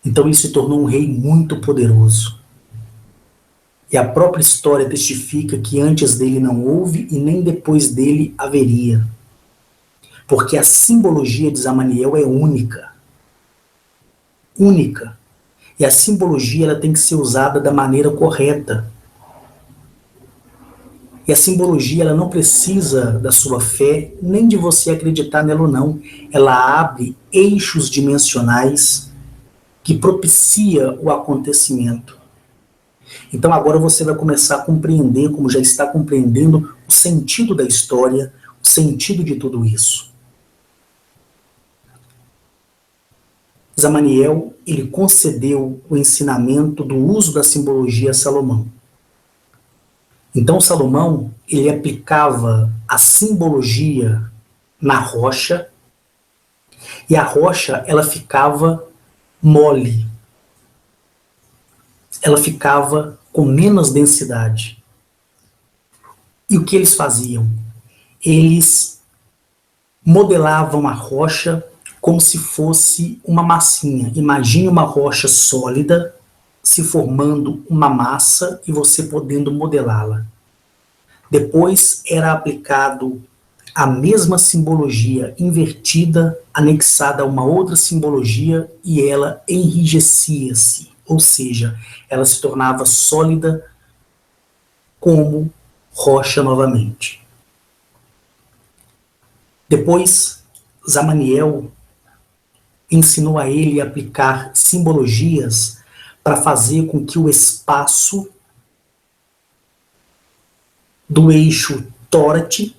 Então ele se tornou um rei muito poderoso. E a própria história testifica que antes dele não houve e nem depois dele haveria. Porque a simbologia de Zamaniel é única. Única. E a simbologia ela tem que ser usada da maneira correta. E a simbologia ela não precisa da sua fé, nem de você acreditar nela ou não. Ela abre eixos dimensionais que propicia o acontecimento. Então agora você vai começar a compreender, como já está compreendendo, o sentido da história, o sentido de tudo isso. Zamaniel, ele concedeu o ensinamento do uso da simbologia a Salomão. Então Salomão, ele aplicava a simbologia na rocha, e a rocha, ela ficava mole. Ela ficava com menos densidade. E o que eles faziam? Eles modelavam a rocha como se fosse uma massinha. Imagine uma rocha sólida se formando uma massa e você podendo modelá-la. Depois era aplicado a mesma simbologia invertida, anexada a uma outra simbologia, e ela enrijecia-se, ou seja, ela se tornava sólida como rocha novamente. Depois, Zamaniel ensinou a ele a aplicar simbologias para fazer com que o espaço do eixo Tórate,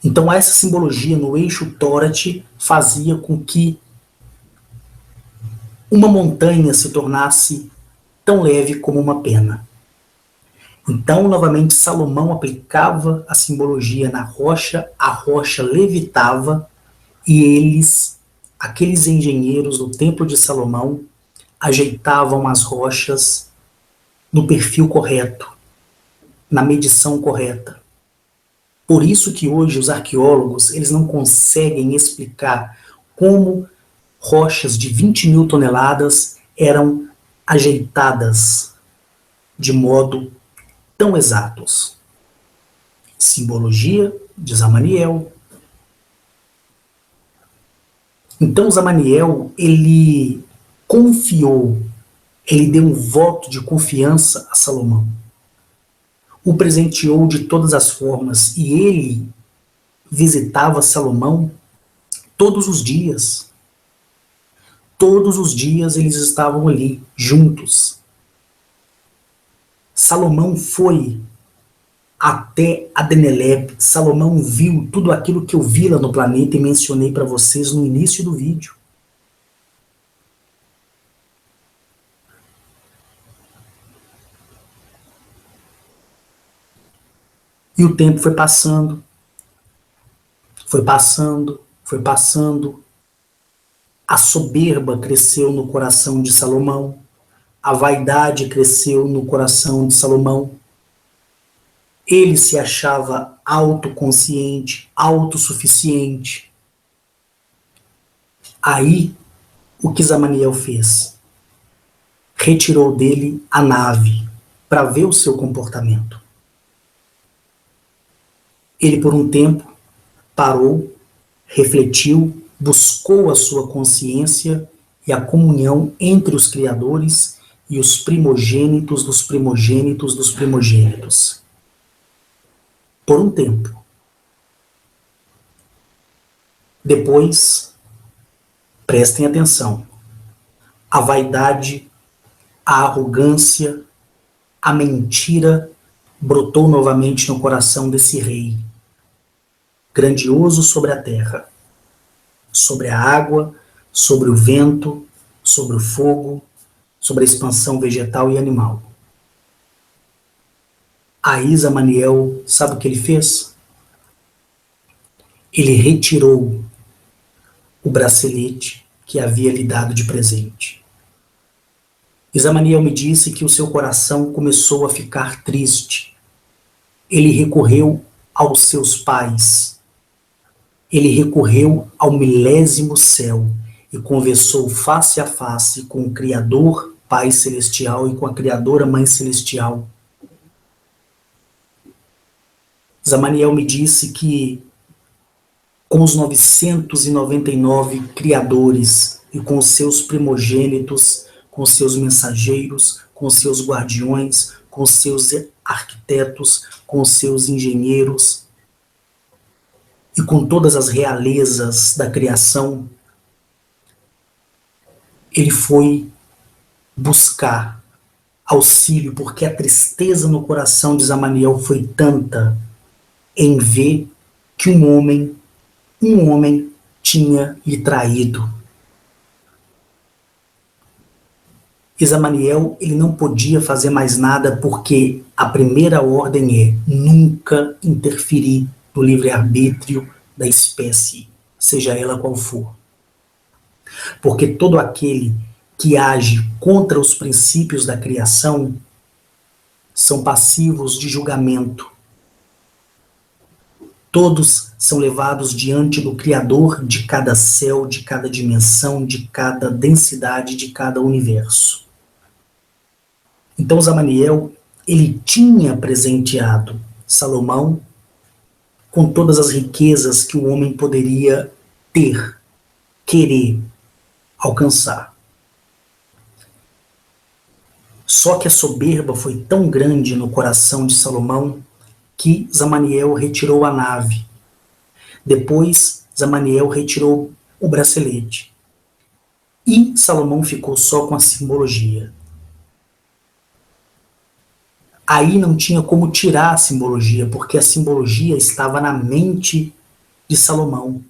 então essa simbologia no eixo Tórate fazia com que uma montanha se tornasse tão leve como uma pena. Então, novamente, Salomão aplicava a simbologia na rocha, a rocha levitava, e eles, aqueles engenheiros do Templo de Salomão, ajeitavam as rochas no perfil correto, na medição correta. Por isso que hoje os arqueólogos eles não conseguem explicar como rochas de 20 mil toneladas eram ajeitadas de modo tão exatos. Simbologia de Zamaniel. Então Zamaniel, ele confiou, ele deu um voto de confiança a Salomão. O presenteou de todas as formas e ele visitava Salomão todos os dias. Todos os dias eles estavam ali, juntos. Salomão foi até Adenelep. Salomão viu tudo aquilo que eu vi lá no planeta e mencionei para vocês no início do vídeo. E o tempo foi passando, foi passando, foi passando. A soberba cresceu no coração de Salomão, a vaidade cresceu no coração de Salomão. Ele se achava autoconsciente, autossuficiente. Aí, o que Zamaniel fez? Retirou dele a nave para ver o seu comportamento. Ele, por um tempo, parou, refletiu, buscou a sua consciência e a comunhão entre os criadores e os primogênitos dos primogênitos dos primogênitos. Por um tempo. Depois, prestem atenção, a vaidade, a arrogância, a mentira brotou novamente no coração desse rei, grandioso sobre a terra, sobre a água, sobre o vento, sobre o fogo, sobre a expansão vegetal e animal. Aí Zamaniel, sabe o que ele fez? Ele retirou o bracelete que havia lhe dado de presente. E Zamaniel me disse que o seu coração começou a ficar triste. Ele recorreu aos seus pais. Ele recorreu ao milésimo céu. e conversou face a face com o Criador Pai Celestial e com a Criadora Mãe Celestial. Zamaniel me disse que com os 999 criadores e com os seus primogênitos, com os seus mensageiros, com os seus guardiões, com os seus arquitetos, com os seus engenheiros e com todas as realezas da criação, ele foi buscar auxílio, porque a tristeza no coração de Zamaniel foi tanta em ver que um homem tinha lhe traído. E Zamaniel, ele não podia fazer mais nada, porque a primeira ordem é nunca interferir no livre-arbítrio da espécie, seja ela qual for. Porque todo aquele que age contra os princípios da criação são passivos de julgamento. Todos são levados diante do Criador de cada céu, de cada dimensão, de cada densidade, de cada universo. Então Zamaniel, ele tinha presenteado Salomão com todas as riquezas que o homem poderia ter, querer, alcançar. Só que a soberba foi tão grande no coração de Salomão que Zamaniel retirou a nave. Depois, Zamaniel retirou o bracelete. E Salomão ficou só com a simbologia. Aí não tinha como tirar a simbologia, porque a simbologia estava na mente de Salomão.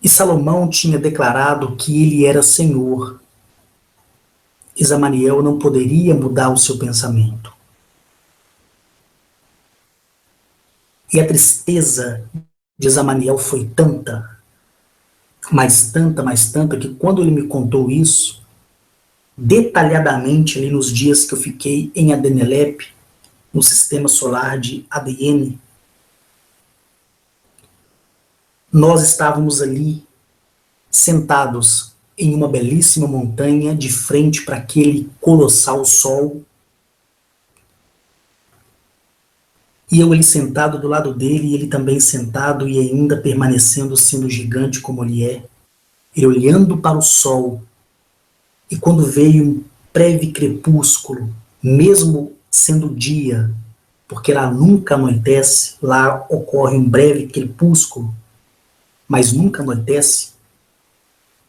E Salomão tinha declarado que ele era Senhor. E Zamaniel não poderia mudar o seu pensamento. E a tristeza de Zamaniel foi tanta, mais tanta, que quando ele me contou isso, detalhadamente ali nos dias que eu fiquei em Adenelep, no sistema solar de ADN, nós estávamos ali sentados em uma belíssima montanha de frente para aquele colossal sol. E eu ali sentado do lado dele, e ele também sentado e ainda permanecendo sendo gigante como ele é. Ele olhando para o sol. E quando veio um breve crepúsculo, mesmo sendo dia, porque lá nunca anoitece, lá ocorre um breve crepúsculo, mas nunca anoitece.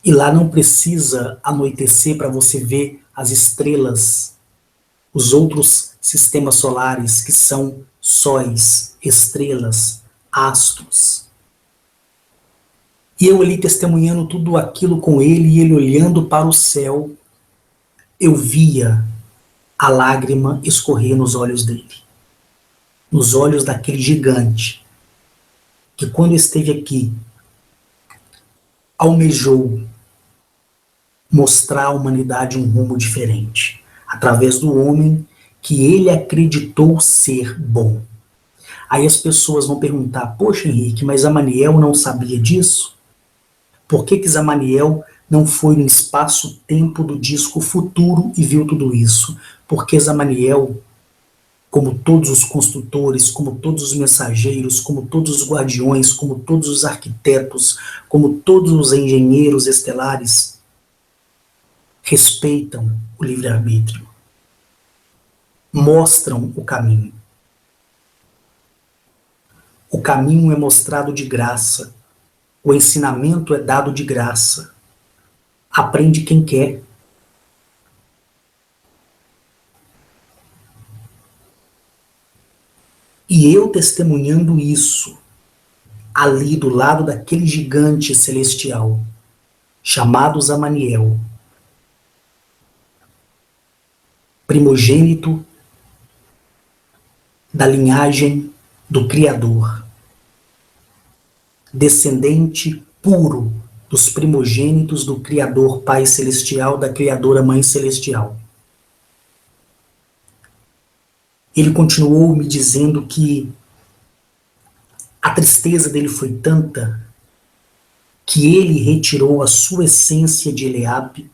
E lá não precisa anoitecer para você ver as estrelas, os outros sistemas solares, que são sóis, estrelas, astros. E eu ali testemunhando tudo aquilo com ele, e ele olhando para o céu, eu via a lágrima escorrer nos olhos dele. Nos olhos daquele gigante, que quando esteve aqui, almejou mostrar à humanidade um rumo diferente, através do homem que ele acreditou ser bom. Aí as pessoas vão perguntar, poxa Henrique, mas Zamaniel não sabia disso? Por que Zamaniel não foi no espaço-tempo do disco futuro e viu tudo isso? Porque Zamaniel, como todos os construtores, como todos os mensageiros, como todos os guardiões, como todos os arquitetos, como todos os engenheiros estelares, respeitam o livre-arbítrio, mostram o caminho. O caminho é mostrado de graça, o ensinamento é dado de graça. Aprende quem quer. E eu testemunhando isso, ali do lado daquele gigante celestial, chamado Zamaniel, primogênito da linhagem do Criador, descendente puro dos primogênitos do Criador Pai Celestial, da Criadora Mãe Celestial. Ele continuou me dizendo que a A tristeza dele foi tanta que ele retirou a sua essência de Eleape,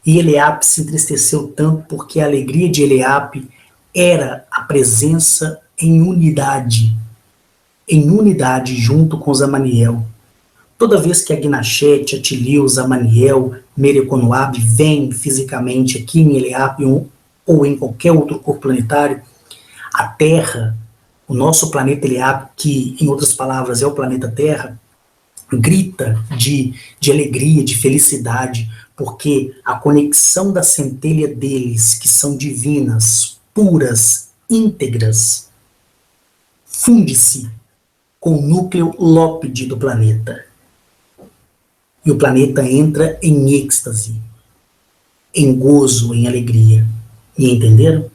e Eleape se entristeceu tanto porque a alegria de Eleape era a presença em unidade junto com Zamaniel. Toda vez que Agnachete, Atilio, Zamaniel, Mereconoab vêm fisicamente aqui em Eleape ou em qualquer outro corpo planetário, a Terra, o nosso planeta Eleape, que em outras palavras é o planeta Terra, grita de alegria, de felicidade, porque a conexão da centelha deles, que são divinas, puras, íntegras, funde-se com o núcleo lópide do planeta. E o planeta entra em êxtase, em gozo, em alegria. E entenderam?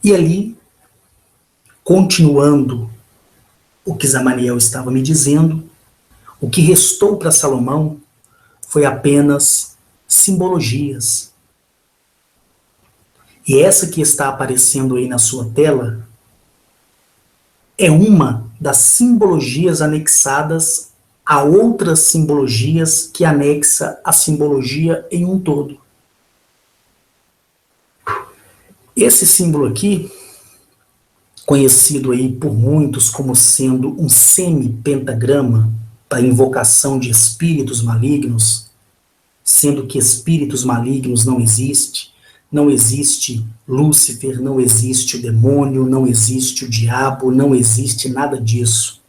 E ali, continuando o que Zamaniel estava me dizendo, o que restou para Salomão foi apenas simbologias. E essa que está aparecendo aí na sua tela é uma das simbologias anexadas a outras simbologias que anexa a simbologia em um todo. Esse símbolo aqui, conhecido aí por muitos como sendo um semipentagrama para invocação de espíritos malignos, sendo que espíritos malignos não existe Lúcifer, não existe o demônio, não existe o diabo, não existe nada disso.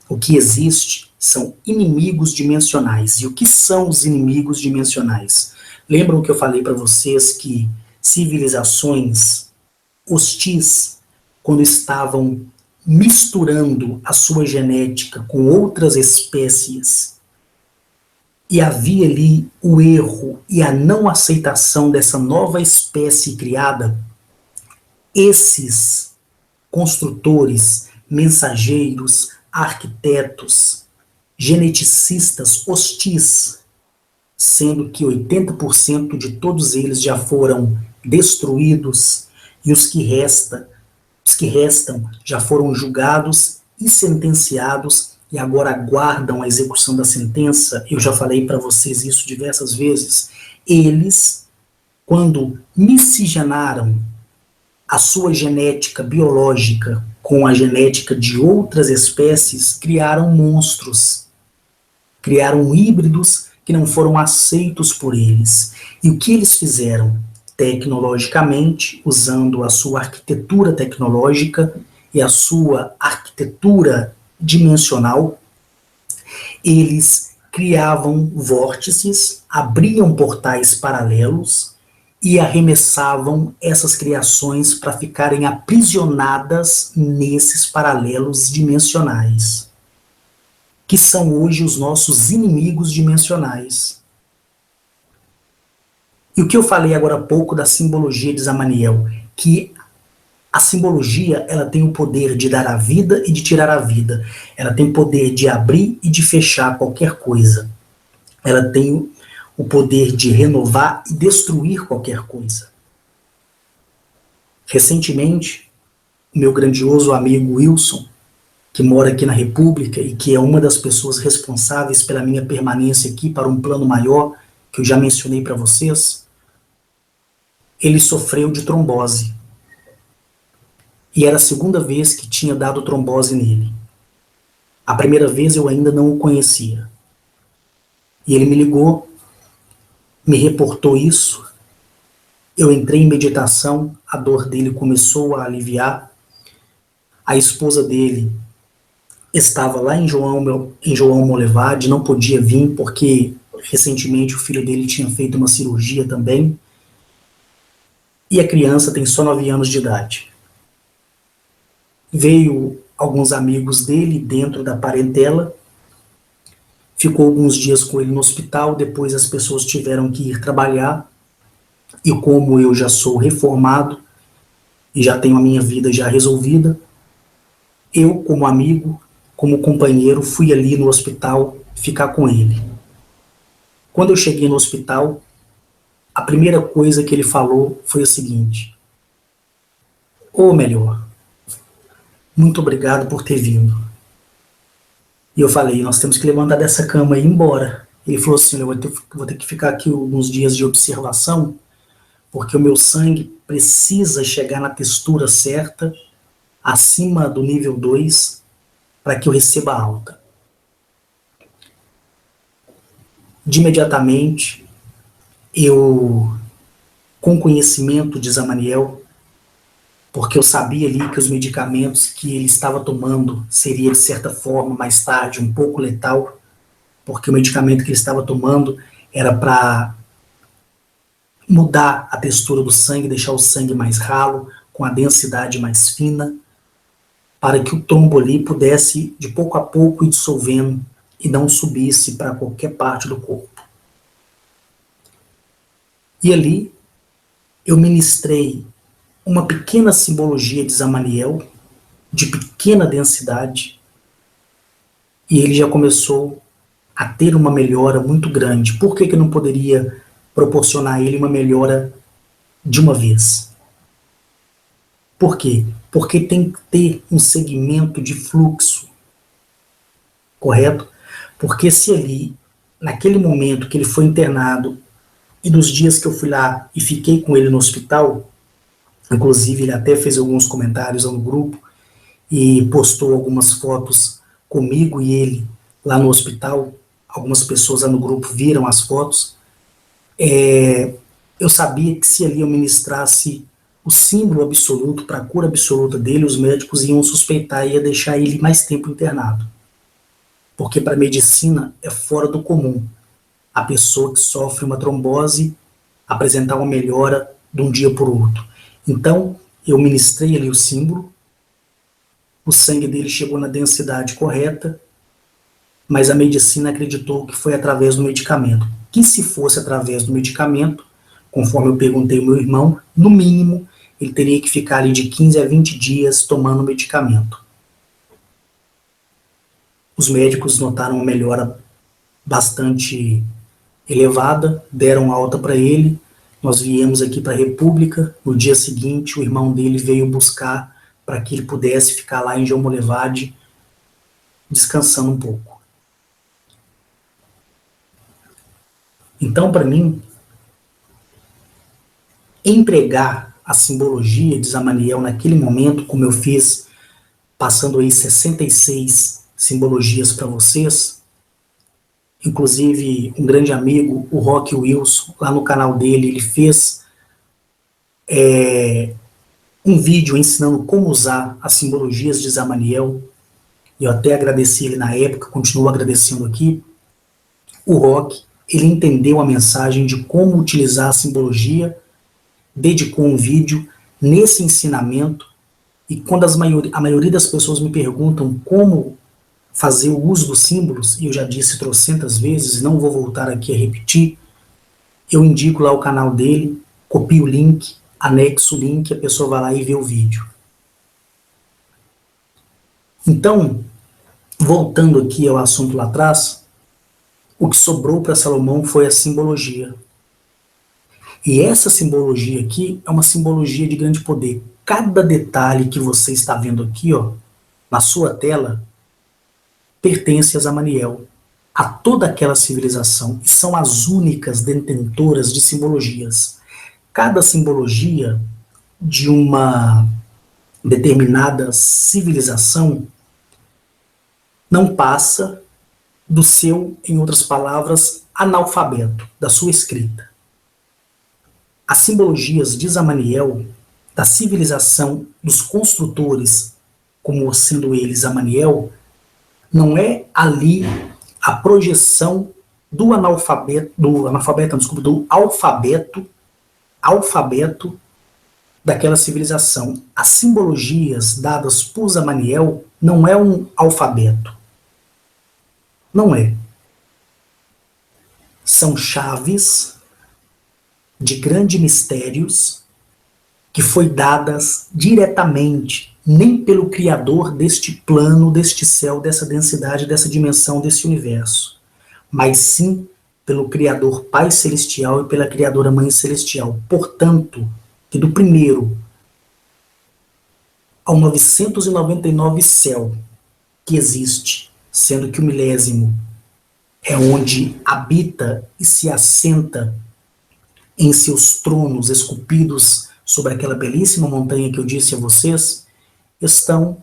O que existe são inimigos dimensionais. E o que são os inimigos dimensionais? Lembram que eu falei para vocês que civilizações hostis, quando estavam misturando a sua genética com outras espécies, e havia ali o erro e a não aceitação dessa nova espécie criada, esses construtores, mensageiros, arquitetos, geneticistas hostis, sendo que 80% de todos eles já foram destruídos e os que restam já foram julgados e sentenciados e agora aguardam a execução da sentença. Eu já falei para vocês isso diversas vezes. Eles, quando miscigenaram a sua genética biológica com a genética de outras espécies, criaram monstros, criaram híbridos que não foram aceitos por eles. E o que eles fizeram? Tecnologicamente, usando a sua arquitetura tecnológica e a sua arquitetura dimensional, eles criavam vórtices, abriam portais paralelos e arremessavam essas criações para ficarem aprisionadas nesses paralelos dimensionais, que são hoje os nossos inimigos dimensionais. E o que eu falei agora há pouco da simbologia de Zamaniel, que a simbologia, ela tem o poder de dar a vida e de tirar a vida. Ela tem o poder de abrir e de fechar qualquer coisa. Ela tem o poder de renovar e destruir qualquer coisa. Recentemente, o meu grandioso amigo Wilson, que mora aqui na República e que é uma das pessoas responsáveis pela minha permanência aqui para um plano maior, que eu já mencionei para vocês, ele sofreu de trombose. E era a segunda vez que tinha dado trombose nele. A primeira vez eu ainda não o conhecia. E ele me ligou, me reportou isso. Eu entrei em meditação, a dor dele começou a aliviar. A esposa dele estava lá em João Molevade, não podia vir porque recentemente o filho dele tinha feito uma cirurgia também. E a criança tem só 9 anos de idade. Veio alguns amigos dele dentro da parentela, ficou alguns dias com ele no hospital, depois as pessoas tiveram que ir trabalhar, e como eu já sou reformado, e já tenho a minha vida já resolvida, eu como amigo, como companheiro, fui ali no hospital ficar com ele. Quando eu cheguei no hospital, a primeira coisa que ele falou foi o seguinte: ou melhor, muito obrigado por ter vindo. E eu falei, nós temos que levantar dessa cama e ir embora. Ele falou assim, eu vou ter que ficar aqui alguns dias de observação, porque o meu sangue precisa chegar na textura certa, acima do nível 2, para que eu receba a alta. De imediatamente, eu, com conhecimento de Zamaniel, porque eu sabia ali que os medicamentos que ele estava tomando seria, de certa forma, mais tarde, um pouco letal, porque o medicamento que ele estava tomando era para mudar a textura do sangue, deixar o sangue mais ralo, com a densidade mais fina, para que o trombo ali pudesse, de pouco a pouco, ir dissolvendo e não subisse para qualquer parte do corpo. E ali, eu ministrei uma pequena simbologia de Zamaniel, de pequena densidade, e ele já começou a ter uma melhora muito grande. Por que eu não poderia proporcionar a ele uma melhora de uma vez? Por quê? Porque tem que ter um segmento de fluxo, correto? Porque se ali, naquele momento que ele foi internado, e dos dias que eu fui lá e fiquei com ele no hospital, inclusive ele até fez alguns comentários no grupo e postou algumas fotos comigo e ele lá no hospital. Algumas pessoas lá no grupo viram as fotos. Eu sabia que se ali eu ministrasse o símbolo absoluto para a cura absoluta dele, os médicos iam suspeitar e ia deixar ele mais tempo internado. Porque para a medicina é fora do comum a pessoa que sofre uma trombose apresentar uma melhora de um dia para o outro. Então, eu ministrei ali o símbolo, o sangue dele chegou na densidade correta, mas a medicina acreditou que foi através do medicamento. Que se fosse através do medicamento, conforme eu perguntei ao meu irmão, no mínimo, ele teria que ficar ali de 15 a 20 dias tomando o medicamento. Os médicos notaram uma melhora bastante elevada, deram alta para ele. Nós viemos aqui para a República. No dia seguinte, o irmão dele veio buscar para que ele pudesse ficar lá em Jomolevade, descansando um pouco. Então, para mim, empregar a simbologia de Zamaniel naquele momento, como eu fiz, passando aí 66 simbologias para vocês, inclusive um grande amigo, o Rock Wilson, lá no canal dele, ele fez um vídeo ensinando como usar as simbologias de Zamaniel, e eu até agradeci ele na época, continuo agradecendo aqui. O Rock, ele entendeu a mensagem de como utilizar a simbologia, dedicou um vídeo nesse ensinamento, e quando a maioria das pessoas me perguntam como fazer o uso dos símbolos, e eu já disse trocentas vezes, não vou voltar aqui a repetir, eu indico lá o canal dele, copio o link, anexo o link, a pessoa vai lá e vê o vídeo. Então, voltando aqui ao assunto lá atrás, o que sobrou para Salomão foi a simbologia. E essa simbologia aqui é uma simbologia de grande poder. Cada detalhe que você está vendo aqui, ó, na sua tela, pertence a Zamaniel, a toda aquela civilização, e são as únicas detentoras de simbologias. Cada simbologia de uma determinada civilização não passa do seu, em outras palavras, analfabeto, da sua escrita. As simbologias de Zamaniel, da civilização dos construtores, como sendo eles Zamaniel, não é ali a projeção do alfabeto daquela civilização. As simbologias dadas por Zamaniel não é um alfabeto. Não é. São chaves de grandes mistérios que foi dadas diretamente, nem pelo Criador deste plano, deste céu, dessa densidade, dessa dimensão, desse universo, mas sim pelo Criador Pai Celestial e pela Criadora Mãe Celestial. Portanto, que do primeiro ao 999 céu que existe, sendo que o milésimo é onde habita e se assenta em seus tronos esculpidos sobre aquela belíssima montanha que eu disse a vocês, está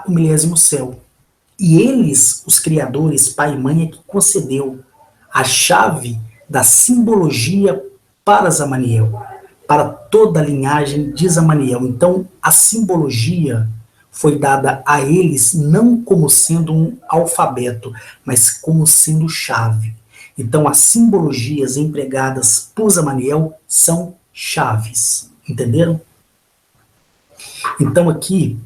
o milésimo céu. E eles, os criadores, pai e mãe, é que concedeu a chave da simbologia para Zamaniel, para toda a linhagem de Zamaniel. Então, a simbologia foi dada a eles não como sendo um alfabeto, mas como sendo chave. Então, as simbologias empregadas por Zamaniel são chaves. Entenderam? Então, aqui,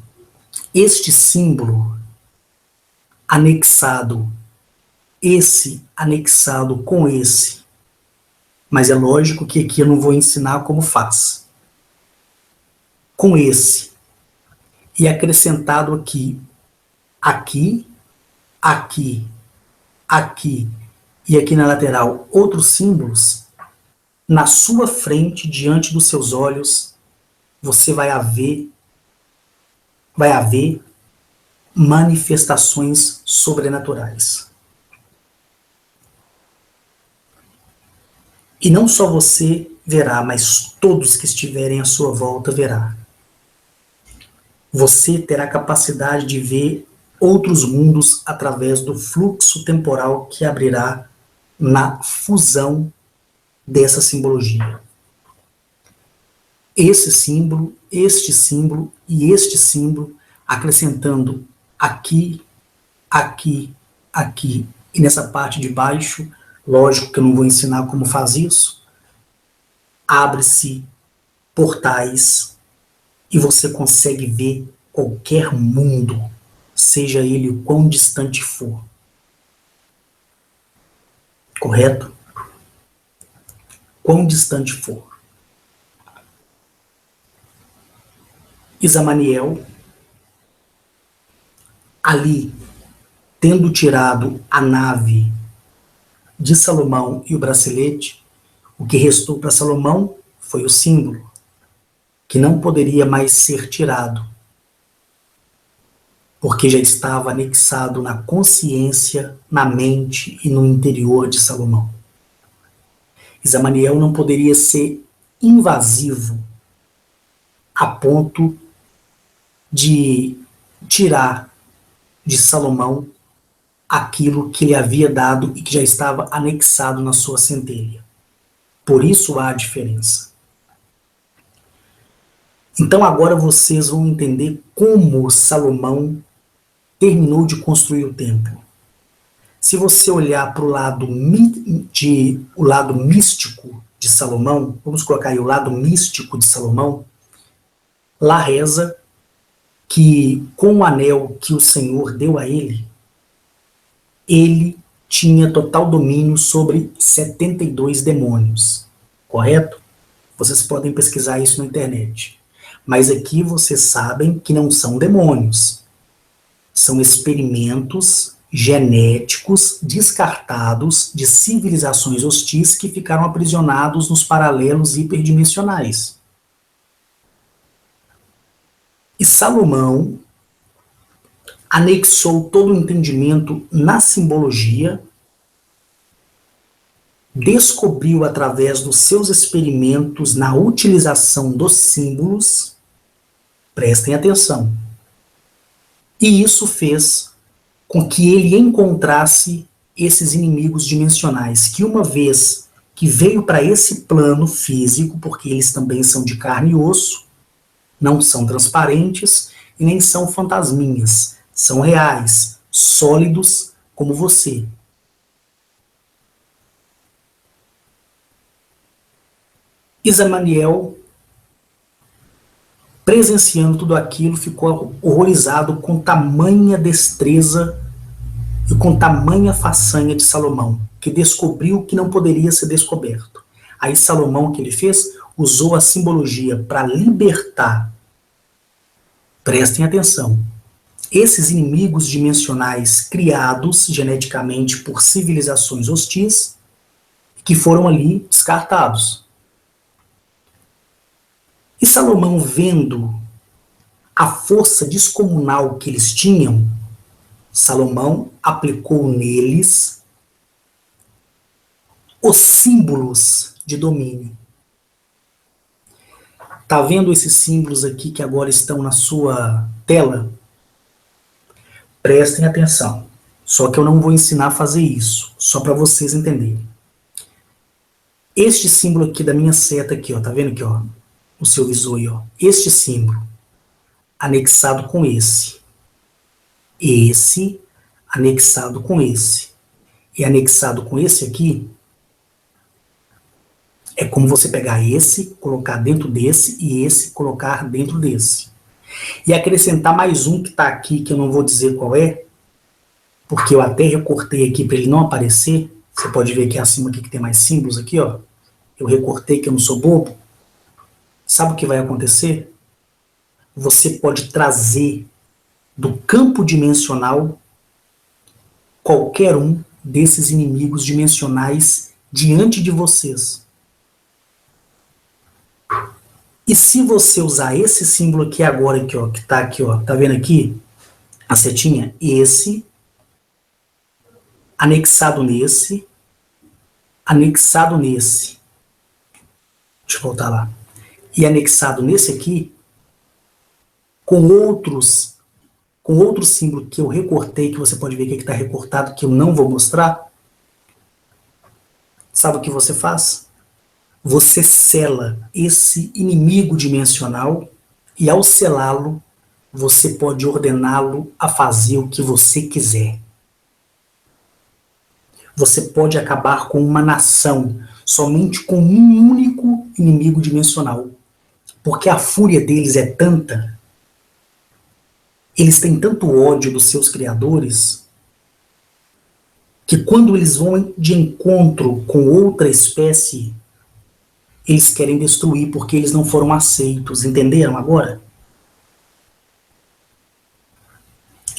este símbolo anexado, esse anexado com esse, mas é lógico que aqui eu não vou ensinar como faz. Com esse, e acrescentado aqui, aqui, aqui, aqui, e aqui na lateral, outros símbolos, na sua frente, diante dos seus olhos, você vai haver manifestações sobrenaturais. E não só você verá, mas todos que estiverem à sua volta verá. Você terá capacidade de ver outros mundos através do fluxo temporal que abrirá na fusão dessa simbologia. Esse símbolo, este símbolo e este símbolo, acrescentando aqui, aqui, aqui e nessa parte de baixo, lógico que eu não vou ensinar como faz isso, abre-se portais e você consegue ver qualquer mundo, seja ele o quão distante for. Correto? Quão distante for. E Zamaniel, ali, tendo tirado a nave de Salomão e o bracelete, o que restou para Salomão foi o símbolo, que não poderia mais ser tirado, porque já estava anexado na consciência, na mente e no interior de Salomão. E Zamaniel não poderia ser invasivo a ponto de tirar de Salomão aquilo que lhe havia dado e que já estava anexado na sua centelha. Por isso há a diferença. Então agora vocês vão entender como Salomão terminou de construir o templo. Se você olhar para o lado místico de Salomão, vamos colocar aí o lado místico de Salomão, lá reza que com o anel que o Senhor deu a ele tinha total domínio sobre 72 demônios, correto? Vocês podem pesquisar isso na internet. Mas aqui vocês sabem que não são demônios. São experimentos genéticos descartados de civilizações hostis que ficaram aprisionados nos paralelos hiperdimensionais. E Salomão anexou todo o entendimento na simbologia, descobriu através dos seus experimentos na utilização dos símbolos, prestem atenção, e isso fez com que ele encontrasse esses inimigos dimensionais, que uma vez que veio para esse plano físico, porque eles também são de carne e osso, não são transparentes e nem são fantasminhas, são reais, sólidos como você. E Zamaniel, presenciando tudo aquilo, ficou horrorizado com tamanha destreza e com tamanha façanha de Salomão, que descobriu que não poderia ser descoberto. Aí Salomão, o que ele fez? Usou a simbologia para libertar, prestem atenção, esses inimigos dimensionais criados geneticamente por civilizações hostis, que foram ali descartados. E Salomão, vendo a força descomunal que eles tinham, Salomão aplicou neles os símbolos de domínio. Tá vendo esses símbolos aqui que agora estão na sua tela? Prestem atenção. Só que eu não vou ensinar a fazer isso, só para vocês entenderem. Este símbolo aqui da minha seta aqui, ó, tá vendo aqui, ó, o seu visor aí, ó. Este símbolo anexado com esse anexado com esse e anexado com esse aqui, é como você pegar esse, colocar dentro desse e esse colocar dentro desse. E acrescentar mais um que está aqui, que eu não vou dizer qual é, porque eu até recortei aqui para ele não aparecer. Você pode ver aqui acima aqui que tem mais símbolos aqui, ó. Eu recortei que eu não sou bobo. Sabe o que vai acontecer? Você pode trazer do campo dimensional qualquer um desses inimigos dimensionais diante de vocês. E se você usar esse símbolo aqui agora, aqui, ó, que tá aqui, ó, tá vendo aqui? A setinha? Esse, anexado nesse, anexado nesse. Deixa eu voltar lá. E anexado nesse aqui, com outros símbolos que eu recortei, que você pode ver que está recortado, que eu não vou mostrar. Sabe o que você faz? Você sela esse inimigo dimensional e, ao selá-lo, você pode ordená-lo a fazer o que você quiser. Você pode acabar com uma nação somente com um único inimigo dimensional. Porque a fúria deles é tanta, eles têm tanto ódio dos seus criadores, que quando eles vão de encontro com outra espécie, eles querem destruir porque eles não foram aceitos. Entenderam agora?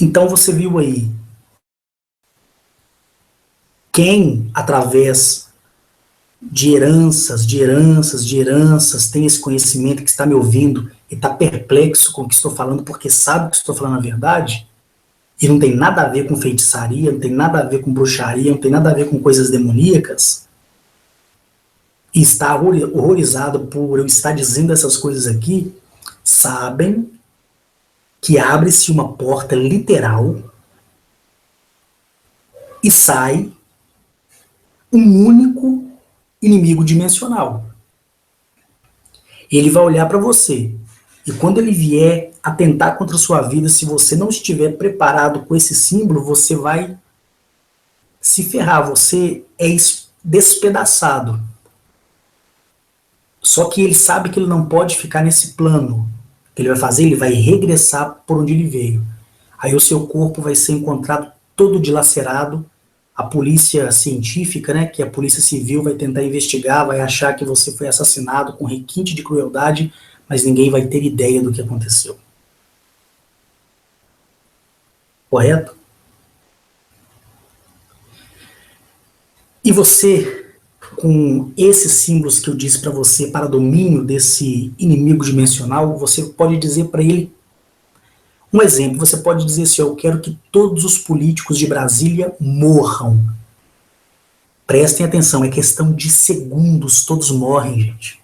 Então você viu aí quem, através de heranças, tem esse conhecimento, que está me ouvindo e está perplexo com o que estou falando, porque sabe que estou falando a verdade, e não tem nada a ver com feitiçaria, não tem nada a ver com bruxaria, não tem nada a ver com coisas demoníacas, e está horrorizado por eu estar dizendo essas coisas aqui, sabem que abre-se uma porta literal e sai um único inimigo dimensional. Ele vai olhar para você, e quando ele vier atentar contra a sua vida, se você não estiver preparado com esse símbolo, você vai se ferrar, você é despedaçado. Só que ele sabe que ele não pode ficar nesse plano. O que ele vai fazer? Ele vai regressar por onde ele veio. Aí o seu corpo vai ser encontrado todo dilacerado. A polícia científica, né, que é a polícia civil, vai tentar investigar, vai achar que você foi assassinado com requinte de crueldade, mas ninguém vai ter ideia do que aconteceu. Correto? E você, com esses símbolos que eu disse para você, para domínio desse inimigo dimensional, você pode dizer para ele um exemplo. Você pode dizer assim: eu quero que todos os políticos de Brasília morram. Prestem atenção, é questão de segundos, todos morrem, gente.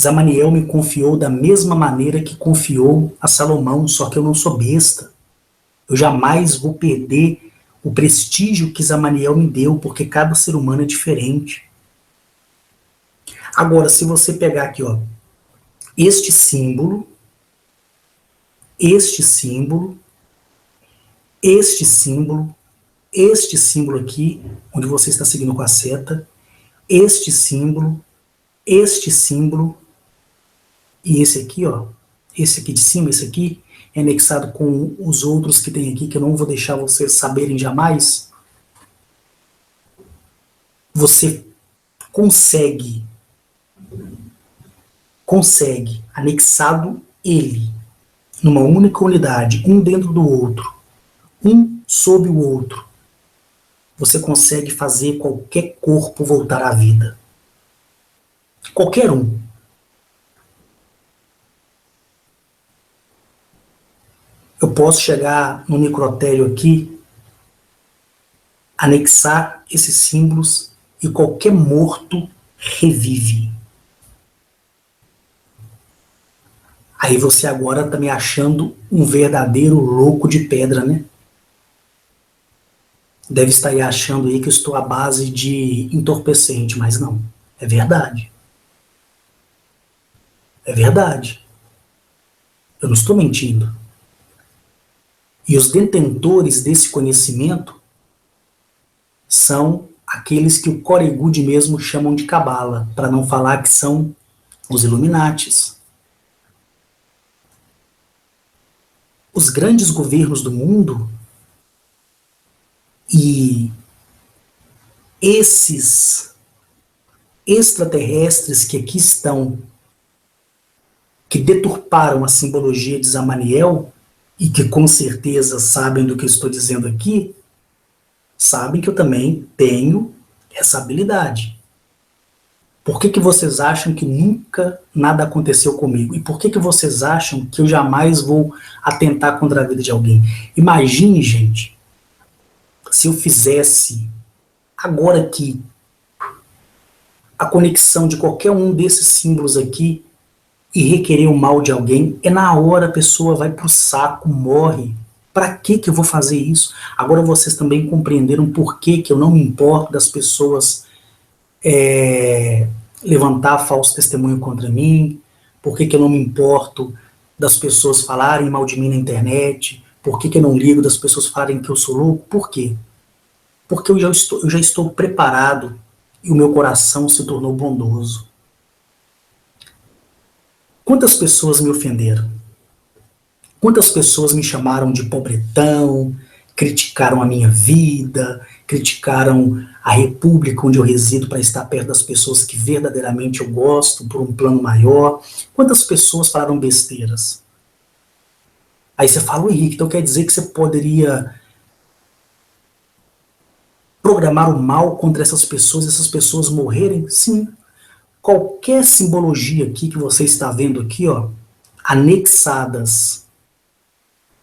Zamaniel me confiou da mesma maneira que confiou a Salomão, só que eu não sou besta. Eu jamais vou perder o prestígio que Zamaniel me deu, porque cada ser humano é diferente. Agora, se você pegar aqui, ó, este símbolo aqui, onde você está seguindo com a seta, este símbolo e esse aqui, ó, esse aqui de cima, esse aqui, é anexado com os outros que tem aqui, que eu não vou deixar vocês saberem jamais. Você consegue, anexado ele, numa única unidade, um dentro do outro, um sob o outro, você consegue fazer qualquer corpo voltar à vida. Qualquer um. Eu posso chegar no microtélio aqui, anexar esses símbolos e qualquer morto revive. Aí você agora está me achando um verdadeiro louco de pedra, né? Deve estar aí achando aí que eu estou à base de entorpecente, mas não. É verdade. É verdade. Eu não estou mentindo. E os detentores desse conhecimento são aqueles que o Corey Goode mesmo chamam de cabala, para não falar que são os Illuminatis. Os grandes governos do mundo e esses extraterrestres que aqui estão, que deturparam a simbologia de Zamaniel e que com certeza sabem do que eu estou dizendo aqui, sabem que eu também tenho essa habilidade. Por que vocês acham que nunca nada aconteceu comigo? E por que vocês acham que eu jamais vou atentar contra a vida de alguém? Imagine, gente, se eu fizesse agora aqui a conexão de qualquer um desses símbolos aqui e requerer o mal de alguém, na hora a pessoa vai pro saco, morre. Para que eu vou fazer isso? Agora vocês também compreenderam por que eu não me importo das pessoas levantar falso testemunho contra mim, por que eu não me importo das pessoas falarem mal de mim na internet, por que eu não ligo das pessoas falarem que eu sou louco, por quê? Porque eu já estou preparado e o meu coração se tornou bondoso. Quantas pessoas me ofenderam? Quantas pessoas me chamaram de pobretão, criticaram a minha vida, criticaram a república onde eu resido para estar perto das pessoas que verdadeiramente eu gosto, por um plano maior? Quantas pessoas falaram besteiras? Aí você fala, Henrique, então quer dizer que você poderia programar o mal contra essas pessoas morrerem? Sim. Qualquer simbologia aqui que você está vendo aqui, ó, anexadas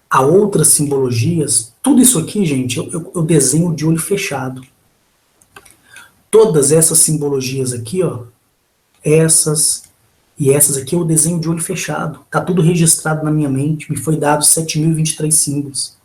a outras simbologias, tudo isso aqui, gente, eu desenho de olho fechado. Todas essas simbologias aqui, ó, essas e essas aqui eu desenho de olho fechado. Tá tudo registrado na minha mente, me foi dado 7.023 símbolos.